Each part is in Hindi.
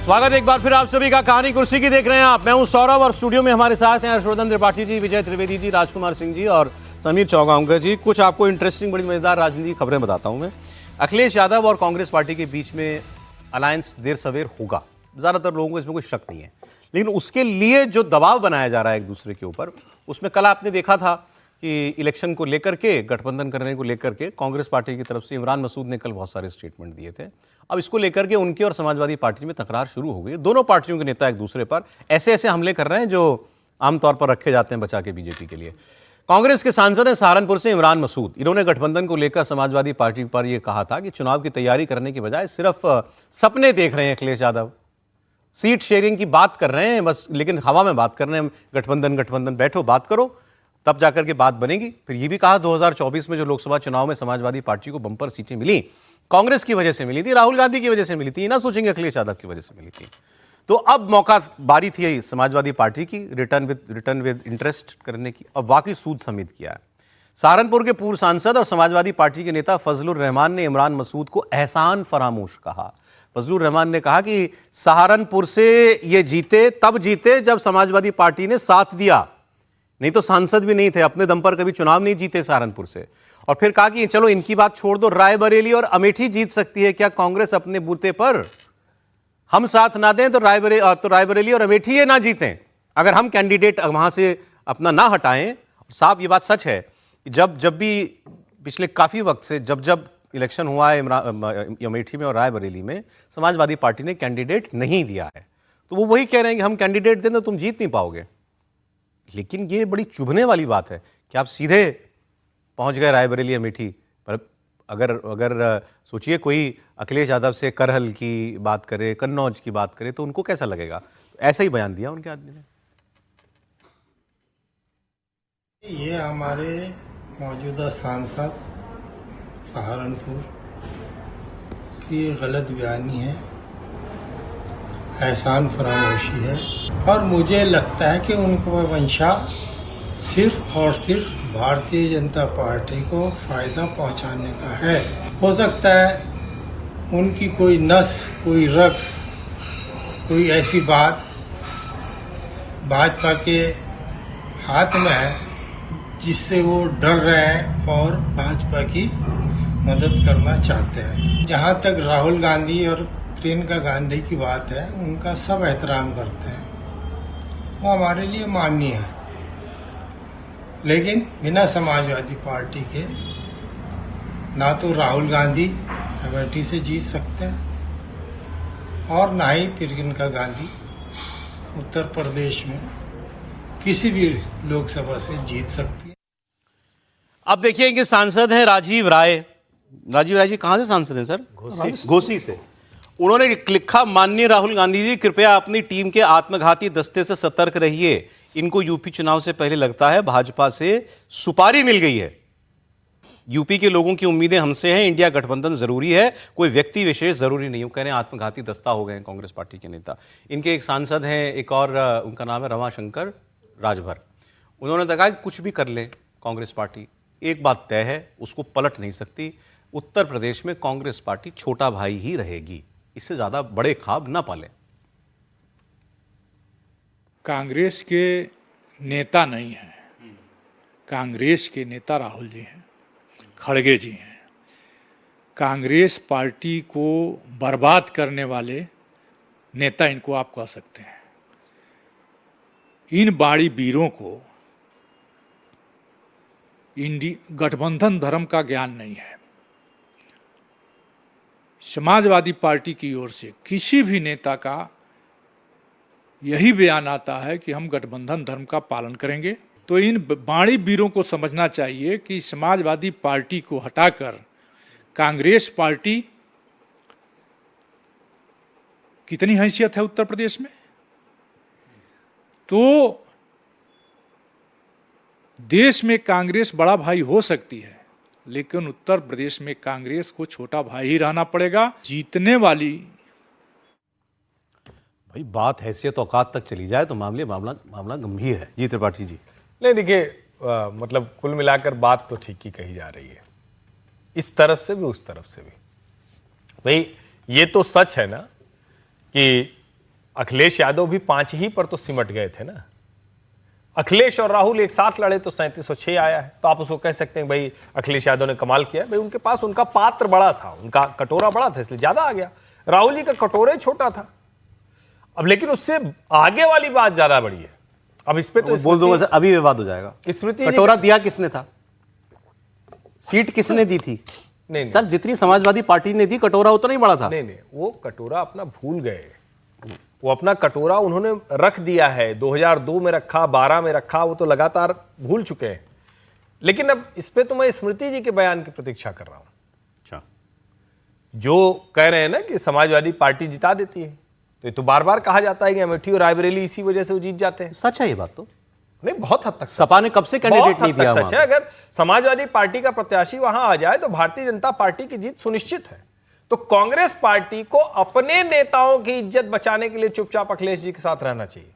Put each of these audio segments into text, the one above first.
स्वागत एक बार फिर आप सभी का कहानी कुर्सी की देख रहे हैं आप। मैं हूं सौरभ और स्टूडियो में हमारे साथ हैं हर्षवर्धन त्रिपाठी जी, विजय त्रिवेदी जी, राजकुमार सिंह जी और समीर चौगांवकर जी। कुछ आपको इंटरेस्टिंग बड़ी मजेदार राजनीतिक खबरें बताता हूं मैं। अखिलेश यादव और कांग्रेस पार्टी के बीच में अलायंस देर सवेर होगा, ज्यादातर लोगों को इसमें कोई शक नहीं है, लेकिन उसके लिए जो दबाव बनाया जा रहा है एक दूसरे के ऊपर, उसमें कल आपने देखा था कि इलेक्शन को लेकर के, गठबंधन करने को लेकर के कांग्रेस पार्टी की तरफ से इमरान मसूद ने कल बहुत सारे स्टेटमेंट दिए थे। अब इसको लेकर के उनके और समाजवादी पार्टी में तकरार शुरू हो गई। दोनों पार्टियों के नेता एक दूसरे पर ऐसे ऐसे हमले कर रहे हैं जो आमतौर पर रखे जाते हैं बचा के बीजेपी के लिए। कांग्रेस के सांसद हैं सहारनपुर से इमरान मसूद। इन्होंने गठबंधन को लेकर समाजवादी पार्टी पर यह कहा था कि चुनाव की तैयारी करने की बजाय सिर्फ सपने देख रहे हैं अखिलेश यादव, सीट शेयरिंग की बात कर रहे हैं बस, लेकिन हवा में बात कर रहे हैं। गठबंधन बैठो बात करो, तब जाकर के बात बनेगी। फिर ये भी कहा 2024 में जो लोकसभा चुनाव में समाजवादी पार्टी को बंपर सीटें मिली, कांग्रेस की वजह से मिली थी, राहुल गांधी की वजह से मिली थी, ना सोचेंगे अखिलेश यादव की वजह से मिली थी। तो अब मौका, बारी थी समाजवादी पार्टी की रिटर्न विद इंटरेस्ट करने की। अब वाकई सूद समेत किया है। सहारनपुर के पूर्व सांसद और समाजवादी पार्टी के नेता फजलुर रहमान ने इमरान मसूद को एहसान फरामोश कहा। फजलुर रहमान ने कहा कि सहारनपुर से ये जीते तब जीते जब समाजवादी पार्टी ने साथ दिया, नहीं तो सांसद भी नहीं थे, अपने दम पर कभी चुनाव नहीं जीते सहारनपुर से। और फिर कहा कि चलो इनकी बात छोड़ दो, रायबरेली और अमेठी जीत सकती है क्या कांग्रेस अपने बूते पर? हम साथ ना दें तो रायबरेली और अमेठी ये ना जीतें, अगर हम कैंडिडेट वहां से अपना ना हटाएं। साहब ये बात सच है कि जब भी पिछले काफी वक्त से जब इलेक्शन हुआ है अमेठी में और रायबरेली में, समाजवादी पार्टी ने कैंडिडेट नहीं दिया है। तो वो वही कह रहे हैं कि हम कैंडिडेट दें तो तुम जीत नहीं पाओगे। लेकिन ये बड़ी चुभने वाली बात है कि आप सीधे पहुंच गए रायबरेली अमेठी पर। अगर सोचिए कोई अखिलेश यादव से करहल की बात करे, कन्नौज की बात करे, तो उनको कैसा लगेगा? ऐसा ही बयान दिया उनके आदमी ने। ये हमारे मौजूदा सांसद सहारनपुर की गलत बयानी है, एहसान फरामोशी है, और मुझे लगता है कि उनको मंशा सिर्फ और सिर्फ भारतीय जनता पार्टी को फायदा पहुंचाने का है। हो सकता है उनकी कोई नस, कोई रग, कोई ऐसी बात भाजपा के हाथ में है जिससे वो डर रहे हैं और भाजपा की मदद करना चाहते हैं। जहां तक राहुल गांधी और प्रियंका गांधी की बात है, उनका सब एहतराम करते हैं, वो हमारे लिए माननीय है, लेकिन बिना समाजवादी पार्टी के ना तो राहुल गांधी अमेठी से जीत सकते हैं और ना ही प्रियंका गांधी उत्तर प्रदेश में किसी भी लोकसभा से जीत सकती है। अब देखिए कि सांसद हैं राजीव राय। राजीव राय जी कहां से सांसद हैं सर? घोसी से। उन्होंने लिखा, माननीय राहुल गांधी जी, कृपया अपनी टीम के आत्मघाती दस्ते से सतर्क रहिए। इनको यूपी चुनाव से पहले लगता है भाजपा से सुपारी मिल गई है। यूपी के लोगों की उम्मीदें हमसे हैं, इंडिया गठबंधन जरूरी है, कोई व्यक्ति विशेष जरूरी नहीं। वो कह रहे हैं आत्मघाती दस्ता हो गए हैं कांग्रेस पार्टी के नेता। इनके एक सांसद हैं, एक और, उनका नाम है रमाशंकर राजभर। उन्होंने कहा कि कुछ भी कर ले कांग्रेस पार्टी, एक बात तय है, उसको पलट नहीं सकती। उत्तर प्रदेश में कांग्रेस पार्टी छोटा भाई ही रहेगी, इससे ज्यादा बड़े ख्वाब ना पालें। कांग्रेस के नेता नहीं हैं, कांग्रेस के नेता राहुल जी हैं, खड़गे जी हैं। कांग्रेस पार्टी को बर्बाद करने वाले नेता इनको आप कह सकते हैं। इन बाड़ी वीरों को गठबंधन धर्म का ज्ञान नहीं है। समाजवादी पार्टी की ओर से किसी भी नेता का यही बयान आता है कि हम गठबंधन धर्म का पालन करेंगे। तो इन बाणी वीरों को समझना चाहिए कि समाजवादी पार्टी को हटाकर कांग्रेस पार्टी कितनी हैसियत है उत्तर प्रदेश में। तो देश में कांग्रेस बड़ा भाई हो सकती है, लेकिन उत्तर प्रदेश में कांग्रेस को छोटा भाई ही रहना पड़ेगा। जीतने वाली, भाई बात हैसियत औकात तक चली जाए तो मामला गंभीर है। जी त्रिपाठी जी। नहीं देखिए, मतलब कुल मिलाकर बात तो ठीक ही कही जा रही है, इस तरफ से भी उस तरफ से भी। भाई ये तो सच है ना कि अखिलेश यादव भी 5 ही पर तो सिमट गए थे ना। अखिलेश और राहुल एक साथ लड़े तो 3706 आया है, तो आप उसको कह सकते हैं भाई अखिलेश यादव ने कमाल किया। भाई उनके पास उनका पात्र बड़ा था, उनका कटोरा बड़ा था, इसलिए ज्यादा आ गया। राहुल जी का कटोरा ही छोटा था। अब लेकिन उससे आगे वाली बात ज्यादा बड़ी है। अब इस पे तो बोल दूंगा सर, अभी विवाद हो जाएगा। स्मृति कटोरा दिया किसने था? सीट किसने दी थी? नहीं सर, जितनी समाजवादी पार्टी ने दी, कटोरा उतना ही बड़ा था। नहीं, वो कटोरा अपना भूल गए। वो अपना कटोरा उन्होंने रख दिया है, 2002 में रखा, 12 में रखा, वो तो लगातार भूल चुके हैं। लेकिन अब इस पे तो मैं स्मृति जी के बयान की प्रतीक्षा कर रहा हूं। अच्छा, जो कह रहे हैं ना कि समाजवादी पार्टी जिता देती है, तो ये तो बार बार कहा जाता है कि अमेठी और रायबरेली इसी वजह से वो जीत जाते हैं। सच है ये बात? तो नहीं, बहुत हद तक सपा ने कब से कैंडिडेट नहीं दिया? सच है। अगर समाजवादी पार्टी का प्रत्याशी वहां आ जाए तो भारतीय जनता पार्टी की जीत सुनिश्चित है। तो कांग्रेस पार्टी को अपने नेताओं की इज्जत बचाने के लिए चुपचाप अखिलेश जी के साथ रहना चाहिए।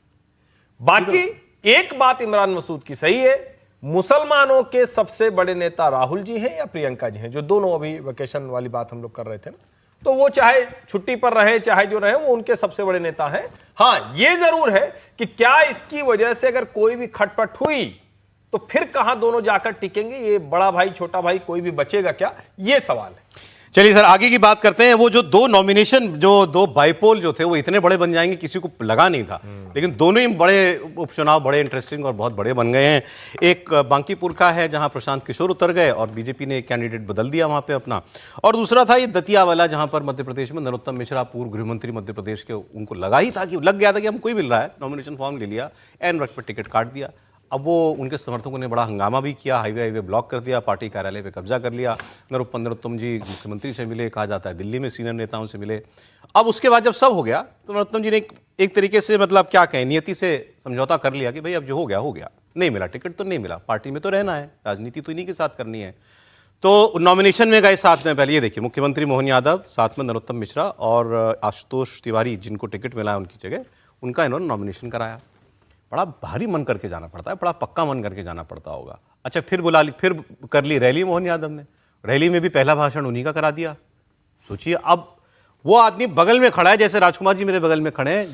बाकी एक बात इमरान मसूद की सही है, मुसलमानों के सबसे बड़े नेता राहुल जी हैं या प्रियंका जी हैं, जो दोनों अभी वेकेशन वाली बात हम लोग कर रहे थे ना, तो वो चाहे छुट्टी पर रहे चाहे जो रहे, वो उनके सबसे बड़े नेता हैं। हां, ये जरूर है कि क्या इसकी वजह से अगर कोई भी खटपट हुई तो फिर कहां दोनों जाकर टिकेंगे? ये बड़ा भाई छोटा भाई कोई भी बचेगा क्या, ये सवाल है। चलिए सर, आगे की बात करते हैं। वो जो 2 नॉमिनेशन, जो 2 बाइपोल जो थे, वो इतने बड़े बन जाएंगे किसी को लगा नहीं था, लेकिन दोनों ही बड़े उपचुनाव बड़े इंटरेस्टिंग और बहुत बड़े बन गए हैं। एक बांकीपुर का है जहां प्रशांत किशोर उतर गए और बीजेपी ने एक कैंडिडेट बदल दिया वहां पे अपना, और दूसरा था ये दतिया वाला जहां पर मध्य प्रदेश में नरोत्तम मिश्रा, पूर्व गृहमंत्री मध्य प्रदेश के, उनको लगा ही था कि लग गया था कि हमको ही मिल रहा है, नॉमिनेशन फॉर्म ले लिया, एन वक्त पर टिकट काट दिया। अब वो उनके समर्थकों ने बड़ा हंगामा भी किया, हाईवे ब्लॉक कर दिया, पार्टी कार्यालय पे कब्जा कर लिया। नरोत्तम जी मुख्यमंत्री से मिले, कहा जाता है दिल्ली में सीनियर नेताओं से मिले। अब उसके बाद जब सब हो गया तो नरोत्तम जी ने एक तरीके से, मतलब क्या कहें, नियति से समझौता कर लिया कि भाई अब जो हो गया, नहीं मिला टिकट तो नहीं मिला, पार्टी में तो रहना है, राजनीति तो इन्हीं के साथ करनी है। तो नॉमिनेशन में गए साथ में, पहले ये देखिए, मुख्यमंत्री मोहन यादव, साथ में नरोत्तम मिश्रा और आशुतोष तिवारी, जिनको टिकट मिला है उनकी जगह, उनका इन्होंने नॉमिनेशन कराया। बड़ा भारी मन करके जाना पड़ता है, बड़ा पक्का मन करके जाना पड़ता होगा। अच्छा, फिर कर ली रैली मोहन यादव ने, रैली में भी पहला भाषण उन्हीं का करा दिया। सोचिए, अब वो आदमी बगल में खड़ा है, जैसे राजकुमार जी मेरे बगल में खड़े हैं,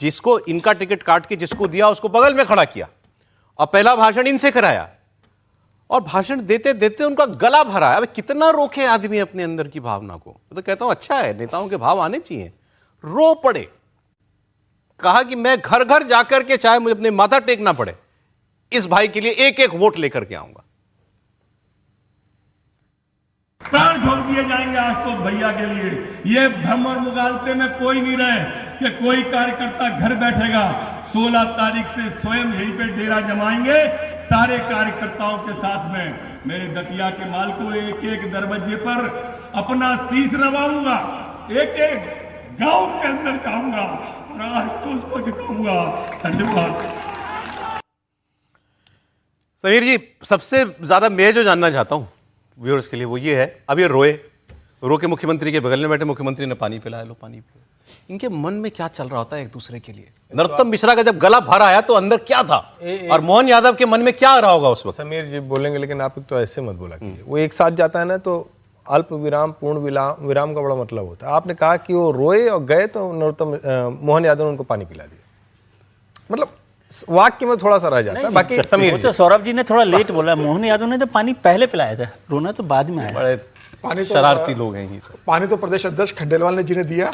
जिसको इनका टिकट काट के जिसको दिया उसको बगल में खड़ा किया और पहला भाषण इनसे कराया, और भाषण देते देते उनका गला भरा है। अब कितना रोके आदमी अपने अंदर की भावना को? तो कहता हूं अच्छा है, नेताओं के भाव आने चाहिए। रो पड़े, कहा कि मैं घर घर जाकर के, चाहे मुझे अपने माथा टेकना पड़े, इस भाई के लिए एक एक वोट लेकर के आऊंगा। प्राण ठोक दिए जाएंगे आज तो भैया के लिए। ये भ्रम और मुगालते में कोई नहीं रहे कि कोई कार्यकर्ता घर बैठेगा। 16 तारीख से स्वयं यहीं पे डेरा जमाएंगे सारे कार्यकर्ताओं के साथ में। मेरे दतिया के माल को एक एक दरवाजे पर अपना शीश नवाऊंगा, एक एक गांव के अंदर जाऊंगा और आज तो उसको जिताऊंगा। धन्यवाद। समीर जी, सबसे ज्यादा मैं जो जानना चाहता हूं व्यूअर्स के लिए वो ये है, अब ये रो के मुख्यमंत्री के बगल में बैठे, मुख्यमंत्री ने पानी पिलाया, लो पानी पियो। इनके मन में क्या चल रहा होता है एक दूसरे के लिए? नरोत्तम मिश्रा का जब गला भर आया तो अंदर क्या था, और मोहन यादव के मन में क्या रहा होगा उस वक्त? समीर जी बोलेंगे, लेकिन आप तो ऐसे मत बोला कीजिए। वो एक साथ जाता है ना, तो अल्प विराम पूर्ण विराम का बड़ा मतलब होता है। आपने कहा कि वो रोए और गए तो नरोत्तम मोहन यादव ने उनको पानी पिला दिया, मतलब वाक्य में थोड़ा सा रह जाता है। बाकी समीर तो सौरभ जी ने थोड़ा लेट बोला, मोहन यादव ने तो पानी पहले पिलाया था, रोना तो बाद में आया। बड़े पानी तो शरारती लोग हैं ये सब। पानी तो प्रदेश अध्यक्ष खंडेलवाल ने जी ने दिया,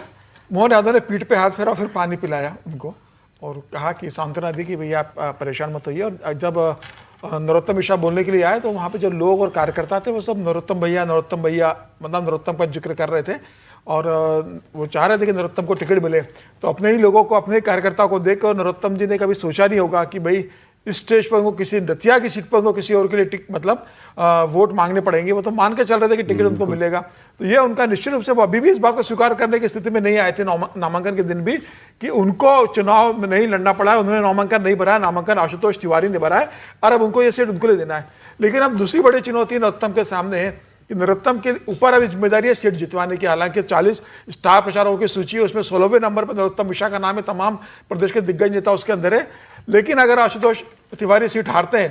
मोहन यादव ने पीठ पे हाथ फेरा, फिर पानी पिलाया उनको और कहा कि सांत्वना दी कि भैया आप परेशान मत होइए। और जब नरोत्तम मिश्रा बोलने के लिए आए तो वहाँ पे जो लोग और कार्यकर्ता थे वो सब नरोत्तम भैया मतलब नरोत्तम का जिक्र कर रहे थे, और वो चाह रहे थे कि नरोत्तम को टिकट मिले। तो अपने ही लोगों को, अपने ही कार्यकर्ताओं को देखकर नरोत्तम जी ने कभी सोचा नहीं होगा कि भाई इस स्टेज पर उनको, किसी दतिया की सीट पर उनको किसी और के लिए मतलब वोट मांगने पड़ेंगे। वो तो मान के चल रहे थे कि टिकट उनको मिलेगा। तो ये उनका निश्चित रूप से, वो अभी भी इस बात को स्वीकार करने की स्थिति में नहीं आए थे नामांकन के दिन भी, कि उनको चुनाव में नहीं लड़ना पड़ा है, उन्होंने नामांकन नहीं भरा है, नामांकन आशुतोष तिवारी ने भरा है, और अब उनको ये सीट उनको ले देना है। लेकिन अब दूसरी बड़ी चुनौती नरोत्तम के सामने है कि नरोत्तम के ऊपर अभी जिम्मेदारी है सीट जितवाने की। हालांकि 40 स्टार प्रचारकों की सूची है, उसमें 16वें नंबर पर नरोत्तम मिश्रा का नाम है, तमाम प्रदेश के दिग्गज नेता उसके अंदर है। लेकिन अगर आशुतोष तिवारी सीट हारते हैं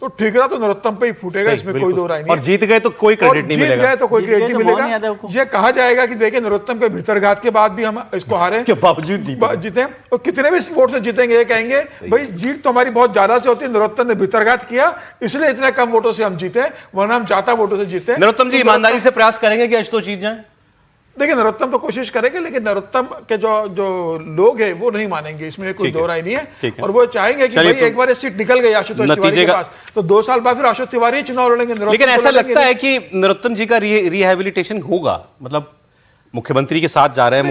तो ठिकरा तो नरोत्तम पे ही फूटेगा, सही, इसमें बिल्कुल। कोई दो राय नहीं और है। जीत गए तो कोई और क्रेडिट नहीं जीत मिलेगा गए तो कोई जीत क्रेडिट गए नहीं तो मोहन यादव मिलेगा। को। ये कहा जाएगा कि देखिए नरोत्तम के भीतरघात के बाद भी हम इसको हारे के बावजूद जीते। और कितने भी वोट से जीतेंगे ये कहेंगे भाई जीत तो हमारी बहुत ज्यादा से होती है, नरोत्तम ने भीतरघात किया इसलिए इतने कम वोटों से हम जीते, वरना हम ज्यादा वोटों से जीते। नरोत्तम जी तो ईमानदारी से प्रयास करेंगे कि आज तो जीत जाए। देखिए नरोत्तम तो कोशिश करेंगे, लेकिन नरोत्तम के जो लोग हैं वो नहीं मानेंगे, इसमें कोई ठीक है, दो राय नहीं ठीक है। है। और वो चाहेंगे कि चलिए भाई तो एक बार ये सीट निकल गई आशुतोष तिवारी के नतीजे पास, तो 2 साल बाद फिर आशुतोष तिवारी ही चुनाव लड़ेंगे। नरोत्तम लेकिन तो ऐसा लड़ेंगे लगता है नहीं। कि नरोत्तम जी का रिहैबिलिटेशन होगा, मतलब मुख्यमंत्री के साथ जा रहे हैं,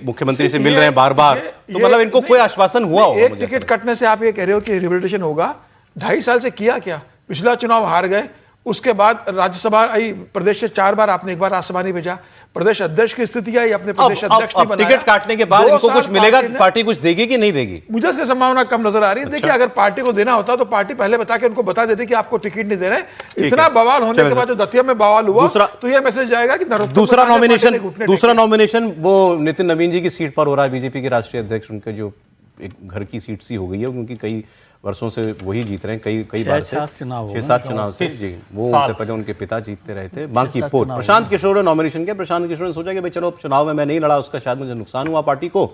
मुख्यमंत्री से मिल रहे हैं बार बार, तो मतलब इनको कोई आश्वासन हुआ होगा। एक टिकट कटने से आप ये कह रहे हो कि रिहैबिलिटेशन होगा? 2.5 साल से किया क्या? पिछला चुनाव हार गए, उसके बाद राज्यसभा आई, प्रदेश से 4 बार आपने, एक बार राज्यसभा नहीं भेजा, प्रदेश अध्यक्ष की स्थिति आई, अपने प्रदेश अध्यक्ष नहीं बनाया। टिकट काटने के बाद 2 इनको साल कुछ मिलेगा, पार्टी ने- पार्टी कुछ देगी कि नहीं देगी? मुझे इसकी संभावना कम नजर आ रही है। देखिए अगर पार्टी को देना होता तो पार्टी पहले बता के उनको बता देती कि आपको टिकट नहीं दे रहे। इतना बवाल होने के बाद जो दतिया में बवाल हुआ, तो ये मैसेज जाएगा कि नरोत्तम दूसरा को पार्टी ने घुटने दूसरा टेके। नॉमिनेशन वो नितिन नवीन जी की सीट पर हो रहा है, बीजेपी के राष्ट्रीय अध्यक्ष, उनके जो एक घर की सीट सी हो गई है, क्योंकि कई वर्षों से वही जीत रहे हैं, कई बार से 6-7 चुनाव हो गए। 6-7 चुनाव से जी, वो उनसे पहले उनके पिता जीतते रहे थे। बाकी पोस्ट प्रशांत किशोर ने नॉमिनेशन किया। प्रशांत किशोर ने सोचा कि भाई चलो अब चुनाव में मैं नहीं लड़ा, उसका शायद मुझे नुकसान हुआ पार्टी को,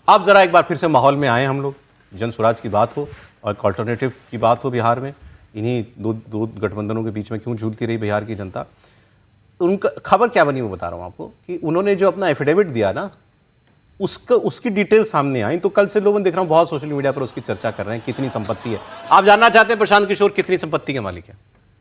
अब जरा एक बार फिर से माहौल में आए हम लोग, जन स्वराज की बात हो और अल्टरनेटिव की बात हो बिहार में, इन्हीं दो गठबंधनों के बीच में क्यों झूलती रही बिहार की जनता। उनका खबर क्या बनी वो बता रहा हूँ आपको, कि उन्होंने जो अपना एफिडेविट दिया ना, उसकी डिटेल सामने आई, तो कल से लोगों ने देख रहा हूँ बहुत सोशल मीडिया पर उसकी चर्चा कर रहे हैं, कितनी संपत्ति है। आप जानना चाहते हैं प्रशांत किशोर कितनी संपत्ति के मालिक है?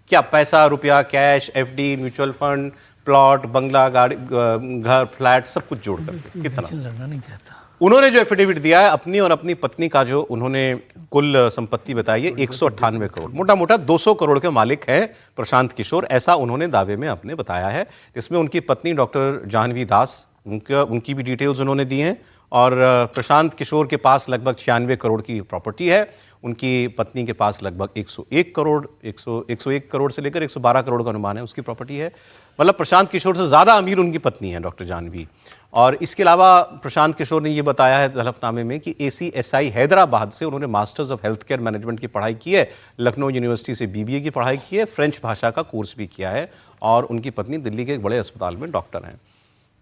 क्या पैसा, रुपया, cash, FD, mutual fund, plot, बंगला, गाड़ी, घर, फ्लैट, सब कुछ जोड़ करके कितना? लड़ना नहीं चाहता। उन्होंने जो एफिडेविट दिया है अपनी और अपनी पत्नी का, जो उन्होंने कुल संपत्ति बताई है 198 करोड़, मोटा मोटा 200 करोड़ के मालिक है प्रशांत किशोर, ऐसा उन्होंने दावे में अपने बताया है। इसमें उनकी पत्नी डॉक्टर जाह्नवी दास, उनकी भी डिटेल्स उन्होंने दी हैं, और प्रशांत किशोर के पास लगभग 96 करोड़ की प्रॉपर्टी है, उनकी पत्नी के पास लगभग 101 करोड़ से लेकर 112 करोड़ का अनुमान है उसकी प्रॉपर्टी है। मतलब प्रशांत किशोर से ज़्यादा अमीर उनकी पत्नी है डॉक्टर जाह्नवी। और इसके अलावा प्रशांत किशोर ने ये बताया है हलफनामे में कि ACSI हैदराबाद से उन्होंने masters of health care management की पढ़ाई की है, लखनऊ यूनिवर्सिटी से BBA की पढ़ाई की है, फ्रेंच भाषा का कोर्स भी किया है, और उनकी पत्नी दिल्ली के एक बड़े अस्पताल में डॉक्टर हैं।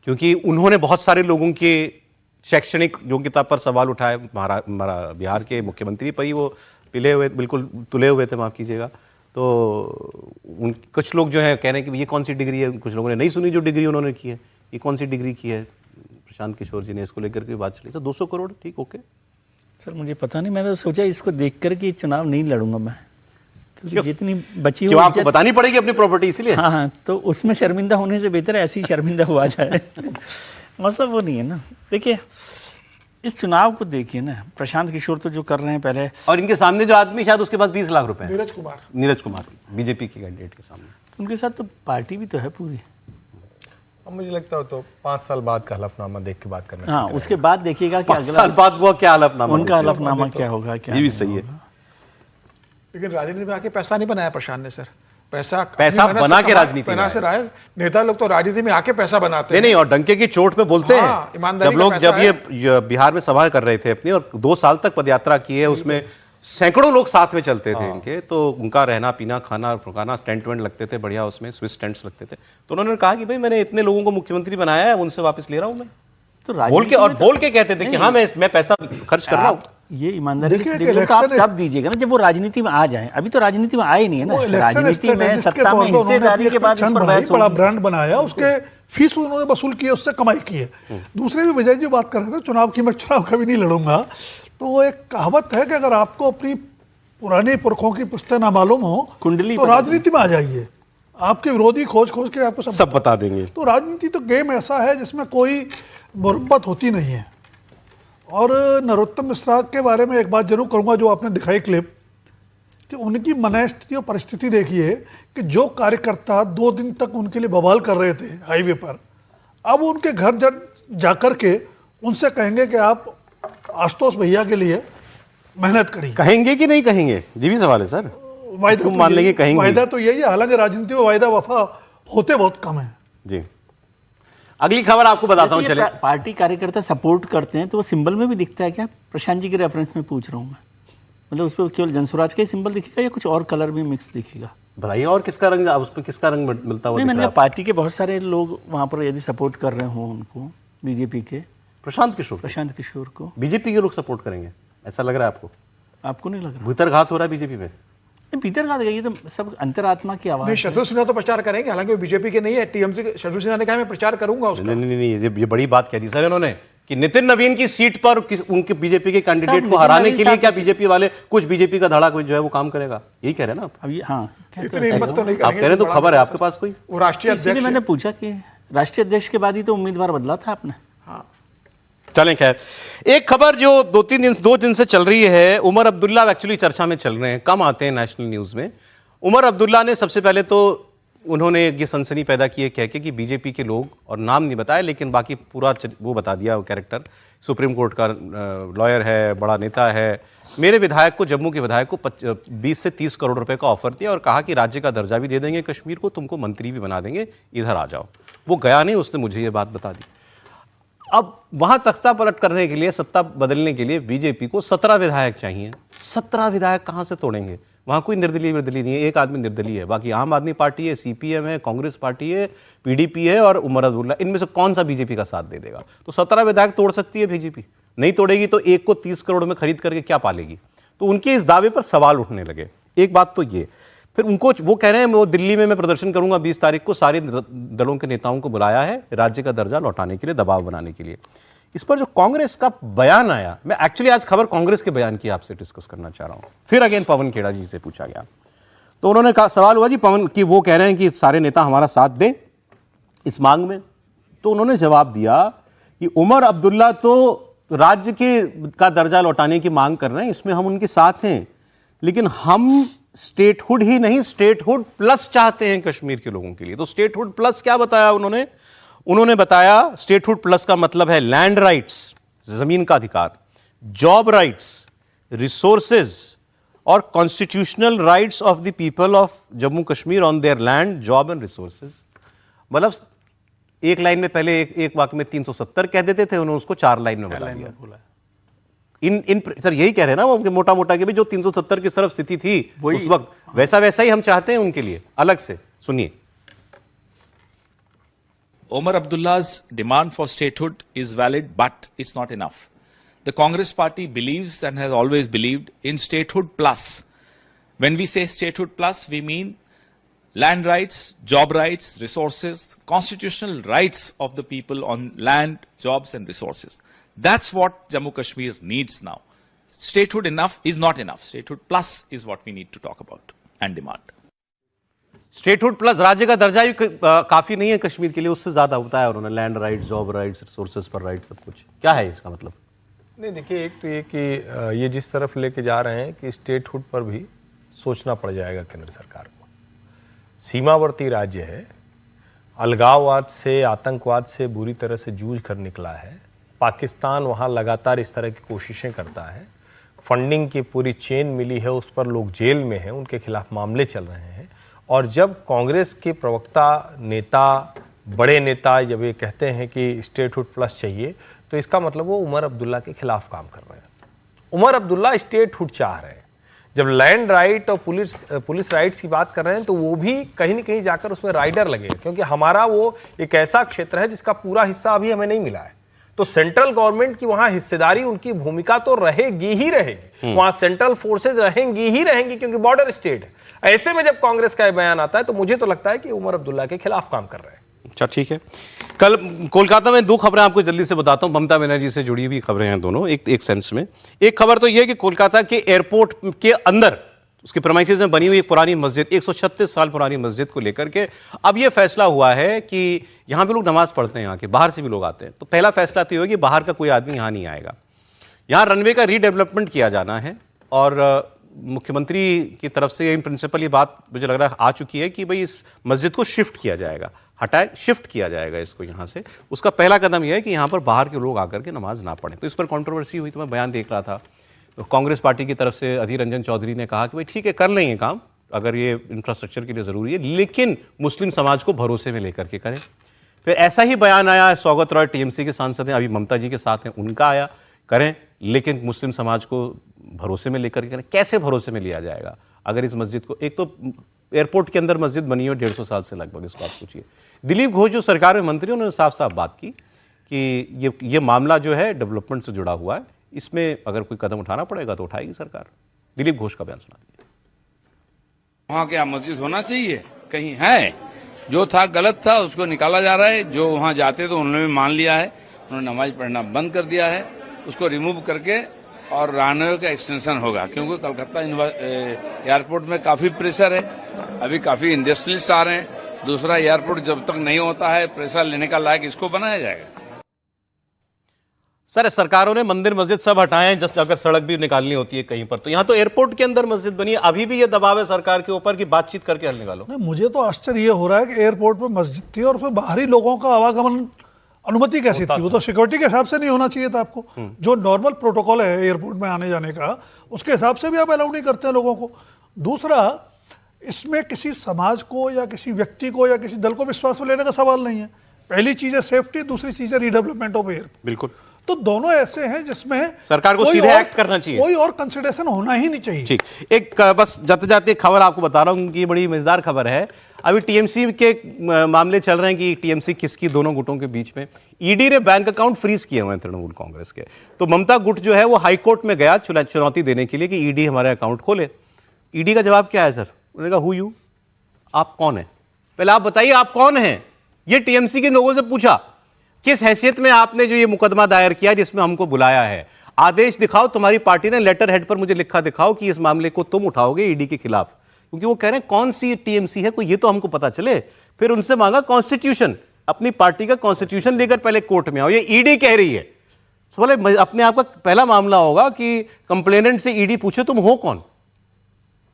क्योंकि उन्होंने बहुत सारे लोगों के शैक्षणिक योग्यता पर सवाल उठाए, बिहार के मुख्यमंत्री पर ही वो बिल्कुल तुले हुए थे, माफ़ कीजिएगा। तो कुछ लोग जो है कह रहे हैं कि ये कौन सी डिग्री है, कुछ लोगों ने नहीं सुनी जो डिग्री उन्होंने की है, ये कौन सी डिग्री की है प्रशांत किशोर जी ने, इसको लेकर के बात चली। तो 200 करोड़ ठीक, ओके सर मुझे पता नहीं, मैंने तो सोचा इसको देख कर कि चुनाव नहीं लड़ूंगा मैं, क्योंकि जितनी बची क्यों हुई आपको बतानी पड़ेगी अपनी प्रॉपर्टी इसलिए? हाँ, तो उसमें शर्मिंदा होने से बेहतर है ऐसे ही शर्मिंदा हुआ जाए। मतलब वो नहीं है ना। देखिए इस चुनाव को देखिए ना, प्रशांत किशोर तो जो कर रहे हैं पहले, और इनके सामने जो आदमी शायद उसके पास 20 लाख रुपए हैं, नीरज कुमार बीजेपी के कैंडिडेट के सामने। उनके साथ तो पार्टी भी तो है पूरी। अब मुझे लगता है तो 5 साल बाद का हलफनामा देख के बात करना। हाँ, उसके बाद देखिएगा कि 5 साल बाद वो क्या हलफनामा, उनका हलफनामा क्या होगा, क्या ये भी नहीं सही है। होगा। लेकिन राजनीति में आके पैसा नहीं बनाया प्रशांत ने सर, पैसा बना के राजनीति में से आए। नेता लोग तो राजनीति में आके पैसा बनाते हैं। नहीं, और डंके की चोट पे बोलते हाँ, हैं। ईमानदारी जब का लोग पैसा ये बिहार में सभा कर रहे थे अपनी, और 2 साल तक पदयात्रा की है, उसमें सैकड़ों लोग साथ में चलते थे इनके, तो उनका रहना पीना खाना पकाना, टेंट वेंट लगते थे बढ़िया, उसमें स्विस टेंट्स लगते थे। तो उन्होंने कहा कि भाई मैंने इतने लोगों को मुख्यमंत्री बनाया है, उनसे वापस ले रहा हूं मैं, तो बोल के कहते थे कि हाँ मैं पैसा खर्च कर रहा हूँ। ये ईमानदारी देखिए से कि देखिए, तो आप इलेक्शन तब दीजिएगा ना जब वो राजनीति में आ जाए। अभी तो राजनीति में आए नहीं है ना, वो इलेक्शन राजनीति में स्ट्रेटेजिस्ट के सत्ता तौर में पर उन्होंने हिस्सेदारी के बाद इस पहचान पर बनाई, बहस बड़ा होगी। ब्रांड बनाया, उसके फीस उन्होंने वसूल किए, उससे कमाई की है। दूसरे भी विजय जी बात कर रहे थे चुनाव की, मैं चुनाव कभी नहीं लड़ूंगा, तो वो एक कहावत है कि अगर आपको अपनी पुराने पुरखों की पुश्तें ना मालूम हो कुंडली तो राजनीति में आ जाइए, आपके विरोधी खोज के आपको सब बता देंगे। तो राजनीति तो गेम ऐसा है जिसमें कोई मुरब्बत होती नहीं है। और नरोत्तम मिश्रा के बारे में एक बात जरूर करूंगा, जो आपने दिखाई क्लिप, कि उनकी मनस्थिति और परिस्थिति देखिए कि जो कार्यकर्ता 2 दिन तक उनके लिए बवाल कर रहे थे हाईवे पर, अब उनके घर जाकर के उनसे कहेंगे कि आप आशुतोष भैया के लिए मेहनत करिए। कहेंगे कि नहीं कहेंगे, ये भी सवाल है सर। वायदा तुम मान लेंगे कहेंगे, वायदा तो यही है, हालांकि राजनीति में वायदा वफा होते बहुत कम है जी। अगली खबर आपको बताता हूं, जैसे चले। पार्टी कार्यकर्ता सपोर्ट करते हैं तो वो सिंबल में भी दिखता है क्या? प्रशांत जी के रेफरेंस में पूछ रहा हूँ मैं, मतलब उस पर केवल जनस्वराज का ही सिंबल दिखेगा या कुछ और कलर भी मिक्स दिखेगा? बताइए, और किसका रंग, उस पर किसका रंग मिलता हुआ नहीं, दिख मैंने रहा कहा है? पार्टी के बहुत सारे लोग वहाँ पर यदि सपोर्ट कर रहे हों उनको, बीजेपी के प्रशांत किशोर, प्रशांत किशोर को, बीजेपी के लोग सपोर्ट करेंगे, ऐसा लग रहा है आपको? आपको नहीं लग रहा? भीतरघात हो रहा है बीजेपी में? नहीं, भीतर का ये तो सब अंतरात्मा की आवाज़ नहीं, है। शत्रुघ्न सिन्हा तो प्रचार करेंगे, हालांकि वो बीजेपी के नहीं है, टीएमसी के। शत्रुघ्न सिन्हा ने कहा मैं प्रचार करूंगा उसका। नहीं नहीं नहीं, ये बड़ी बात कह दी सर इन्होंने कि नितिन नवीन की सीट पर उनके बीजेपी के कैंडिडेट को नितिन हराने नवीन के लिए साहब क्या किसी- बीजेपी वाले, कुछ बीजेपी का धड़ा कोई जो है वो काम करेगा, यही कह रहे हैं ना आप? अब ये हाँ, क्या इतनी हिम्मत तो नहीं आप करेंगे। कह रहे हैं तो बड़ा खबर है बड़ा आपके पास कोई? वो राष्ट्रीय इसीलिए अध्यक्ष मैंने है। पूछा कि राष्ट्रीय अध्यक्ष के बाद ही तो उम्मीदवार बदला था आपने। चलें, खैर एक खबर जो दो दिन से चल रही है, उमर अब्दुल्ला एक्चुअली चर्चा में चल रहे हैं, कम आते हैं नेशनल न्यूज में। उमर अब्दुल्ला ने सबसे पहले तो उन्होंने ये सनसनी पैदा की है कह के कि बीजेपी के लोग, और नाम नहीं बताया लेकिन बाकी पूरा वो बता दिया, वो कैरेक्टर सुप्रीम कोर्ट का लॉयर है, बड़ा नेता है, मेरे विधायक को, जम्मू के विधायक को 20 से 30 करोड़ रुपए का ऑफर दिया और कहा कि राज्य का दर्जा भी दे देंगे कश्मीर को, तुमको मंत्री भी बना देंगे, इधर आ जाओ। वो गया नहीं, उसने मुझे ये बात बता दी। अब वहां तख्ता पलट करने के लिए, सत्ता बदलने के लिए बीजेपी को 17 विधायक चाहिए। 17 विधायक कहां से तोड़ेंगे? वहां कोई निर्दलीय नहीं है, एक आदमी निर्दलीय है, बाकी आम आदमी पार्टी है, सीपीएम है, कांग्रेस पार्टी है, पीडीपी है और उमर अब्दुल्ला। इनमें से कौन सा बीजेपी का साथ दे देगा? तो 17 विधायक तोड़ सकती है बीजेपी, नहीं तोड़ेगी तो एक को 30 करोड़ में खरीद करके क्या पालेगी? तो उनके इस दावे पर सवाल उठने लगे। एक बात तो ये, फिर उनको वो कह रहे हैं वो दिल्ली में मैं प्रदर्शन करूंगा 20 तारीख को, सारे दलों के नेताओं को बुलाया है राज्य का दर्जा लौटाने के लिए, दबाव बनाने के लिए। इस पर जो कांग्रेस का बयान आया, मैं एक्चुअली आज खबर कांग्रेस के बयान की आपसे डिस्कस करना चाह रहा हूं। फिर अगेन पवन खेड़ा जी से पूछा गया तो उन्होंने कहा, सवाल हुआ जी पवन कि वो कह रहे हैं कि सारे नेता हमारा साथ दें इस मांग में। तो उन्होंने जवाब दिया कि उमर अब्दुल्ला तो राज्य का दर्जा लौटाने की मांग कर रहे हैं, इसमें हम उनके साथ हैं, लेकिन हम स्टेटहुड ही नहीं, स्टेटहुड प्लस चाहते हैं कश्मीर के लोगों के लिए। तो स्टेटहुड प्लस क्या बताया उन्होंने बताया स्टेटहुड प्लस का मतलब है लैंड राइट्स, जमीन का अधिकार, जॉब राइट्स, रिसोर्सेज और constitutional rights of the people of Jammu Kashmir on their land, job and resources. मतलब एक लाइन में पहले एक वाक्य में 370 कह देते थे, उन्होंने उसको 4 लाइन में बता दिया। इन सर यही कह रहे हैं ना वो मोटा मोटा कि भी जो 370 की तरफ स्थिति थी उस वक्त, वैसा ही हम चाहते हैं उनके लिए अलग से। सुनिए। Omar Abdullah's demand for statehood is valid, but it's not enough. The Congress party believes and has always believed in statehood plus. When we say statehood plus, we mean land rights, job rights, resources, constitutional rights of the people on land, jobs and resources. That's what Jammu Kashmir needs now. Statehood enough is not enough. Statehood plus is what we need to talk about and demand. Statehood plus राज्य का दर्जा भी काफी नहीं है कश्मीर के लिए, उससे ज्यादा होता है। उन्होंने land rights, job rights, resources पर राइट, सब कुछ। क्या है इसका मतलब? नहीं, देखिए, एक तो ये कि ये जिस तरफ लेके जा रहे हैं कि स्टेटहुड पर भी सोचना पड़ जाएगा केंद्र सरकार को। सीमावर्ती राज्य है, अलगाववाद से, आतंकवाद से बुरी तरह से जूझ कर निकला है। पाकिस्तान वहाँ लगातार इस तरह की कोशिशें करता है, फंडिंग की पूरी चेन मिली है, उस पर लोग जेल में हैं, उनके खिलाफ मामले चल रहे हैं। और जब कांग्रेस के प्रवक्ता, नेता, बड़े नेता जब ये कहते हैं कि स्टेटहुड प्लस चाहिए, तो इसका मतलब वो उमर अब्दुल्ला के खिलाफ काम कर रहे हैं। उमर अब्दुल्ला स्टेटहुड चाह रहे हैं। जब लैंड राइट और पुलिस राइट्स की बात कर रहे हैं तो वो भी कहीं न कहीं जाकर उसमें राइडर लगे, क्योंकि हमारा वो एक ऐसा क्षेत्र है जिसका पूरा हिस्सा अभी हमें नहीं मिला है। तो सेंट्रल गवर्नमेंट की वहां हिस्सेदारी, उनकी भूमिका तो रहेगी ही रहेगी, वहां सेंट्रल फोर्सेज रहेंगी ही रहेंगी, क्योंकि बॉर्डर स्टेट है। ऐसे में जब कांग्रेस का बयान आता है तो मुझे तो लगता है कि उमर अब्दुल्ला के खिलाफ काम कर रहे हैं। अच्छा, ठीक है। कल कोलकाता में 2 खबरें आपको जल्दी से बताता हूं, ममता बनर्जी से जुड़ी हुई खबरें हैं दोनों, एक सेंस में। एक खबर तो यह कि कोलकाता के एयरपोर्ट के अंदर उसके प्रेमाइसेस में बनी हुई एक पुरानी मस्जिद, 136 साल पुरानी मस्जिद को लेकर के अब यह फैसला हुआ है कि यहां पे लोग नमाज पढ़ते हैं, यहाँ के बाहर से भी लोग आते हैं। तो पहला फैसला तो यह कि बाहर का कोई आदमी यहां नहीं आएगा। यहां रनवे का रीडेवलपमेंट किया जाना है और मुख्यमंत्री की तरफ से इन प्रिंसिपल ये बात मुझे लग रहा है आ चुकी है कि भाई इस मस्जिद को शिफ्ट किया जाएगा, शिफ्ट किया जाएगा इसको यहाँ से। उसका पहला कदम यह है कि यहाँ पर बाहर के लोग आकर के नमाज ना पढ़ें। तो इस पर कंट्रोवर्सी हुई, तो मैं बयान देख रहा था, तो कांग्रेस पार्टी की तरफ से अधीर रंजन चौधरी ने कहा कि भाई ठीक है, कर लेंगे काम, अगर ये इंफ्रास्ट्रक्चर के लिए ज़रूरी है, लेकिन मुस्लिम समाज को भरोसे में लेकर के करें। फिर ऐसा ही बयान आया, सौगत रॉय टीएमसी के सांसद हैं, अभी ममता जी के साथ हैं, उनका आया, करें लेकिन मुस्लिम समाज को भरोसे में लेकर के, कैसे भरोसे में लिया जाएगा अगर इस मस्जिद को, एक तो एयरपोर्ट के अंदर मस्जिद बनी हो 150 साल से लगभग, इसको आप पूछिए। दिलीप घोष जो सरकार में मंत्री, उन्होंने साफ साफ बात की कि ये मामला जो है डेवलपमेंट से जुड़ा हुआ है, इसमें अगर कोई कदम उठाना पड़ेगा तो उठाएगी सरकार। दिलीप घोष का बयान सुना दीजिए। वहाँ क्या मस्जिद होना चाहिए? कहीं है? जो था गलत था, उसको निकाला जा रहा है। जो वहाँ जाते तो उन्होंने भी मान लिया है, उन्होंने नमाज पढ़ना बंद कर दिया है, उसको रिमूव करके और रनवे का एक्सटेंशन होगा, क्योंकि कलकत्ता एयरपोर्ट में काफी प्रेशर है, अभी काफी इंडस्ट्रियलिस्ट आ रहे हैं। दूसरा एयरपोर्ट जब तक नहीं होता है, प्रेशर लेने का लायक इसको बनाया जाएगा। सर, सरकारों ने मंदिर मस्जिद सब हटाए हैं, जस्ट अगर सड़क भी निकालनी होती है कहीं पर, तो यहां तो एयरपोर्ट के अंदर मस्जिद बनी है, अभी भी ये दबाव है सरकार के ऊपर कि बातचीत करके हल निकालो। नहीं, मुझे तो आश्चर्य ये हो रहा है कि एयरपोर्ट पर मस्जिद थी और फिर बाहरी लोगों का आवागमन अनुमति कैसी थी? वो तो सिक्योरिटी के हिसाब से नहीं होना चाहिए था आपको। जो नॉर्मल प्रोटोकॉल है एयरपोर्ट में आने जाने का, उसके हिसाब से भी आप अलाउ नहीं करते हैं लोगों को। दूसरा, इसमें किसी समाज को या किसी व्यक्ति को या किसी दल को विश्वास में लेने का सवाल नहीं है। पहली चीज है सेफ्टी, दूसरी चीज है रीडेवलपमेंट ऑफ एयरपोर्ट। बिल्कुल, तो दोनों ऐसे हैं जिसमें सरकार को सीधे एक्ट करना चाहिए, कोई और कंसिडरेशन होना ही नहीं चाहिए। ठीक, एक बस जाते जाते खबर आपको बता रहा हूं कि बड़ी मजेदार खबर है। अभी टीएमसी के मामले चल रहे हैं कि टीएमसी किसकी, दोनों गुटों के बीच में। ईडी ने बैंक अकाउंट फ्रीज किए हुए हैं तृणमूल कांग्रेस के, तो ममता गुट जो है वो हाईकोर्ट में गया चुनौती देने के लिए कि ईडी हमारे अकाउंट खोले। ईडी का जवाब क्या है सर? उन्होंने कहा हु यू, आप कौन है? पहले आप बताइए आप कौन हैं। ये टीएमसी के लोगों से पूछा, किस हैसियत में आपने जो ये मुकदमा दायर किया जिसमें हमको बुलाया है, आदेश दिखाओ, तुम्हारी पार्टी ने लेटर हेड पर मुझे लिखा दिखाओ कि इस मामले को तुम उठाओगे ईडी के खिलाफ। क्योंकि वो कह रहे हैं कौन सी टीएमसी है कोई, ये तो हमको पता चले। फिर उनसे मांगा कॉन्स्टिट्यूशन, अपनी पार्टी का कॉन्स्टिट्यूशन लेकर पहले कोर्ट में आओ, ये ईडी कह रही है। तो बोले अपने आप का पहला मामला होगा कि कंप्लेनेंट से ईडी पूछे तुम हो कौन।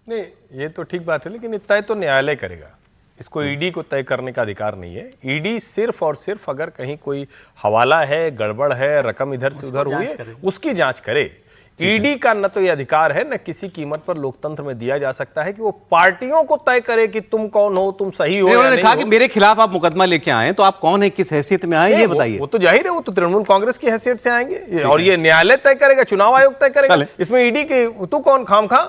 नहीं, ये तो ठीक बात है, लेकिन तय तो न्यायालय करेगा, इसको ईडी को तय करने का अधिकार नहीं है। ईडी सिर्फ और सिर्फ अगर कहीं कोई हवाला है, गड़बड़ है, रकम इधर से उधर हुई है, उसकी जांच करे। ईडी का न तो ये अधिकार है, न किसी कीमत पर लोकतंत्र में दिया जा सकता है कि वो पार्टियों को तय करे कि तुम कौन हो, तुम सही हो या नहीं। उन्होंने कहा कि मेरे खिलाफ आप मुकदमा लेके आए तो आप कौन है, किस हैसियत में आए, ये बताइए। वो तो जाहिर है, वो तो तृणमूल कांग्रेस की हैसियत से आएंगे और ये न्यायालय तय करेगा, चुनाव आयोग तय करेगा। इसमें ईडी की तू कौन खामखा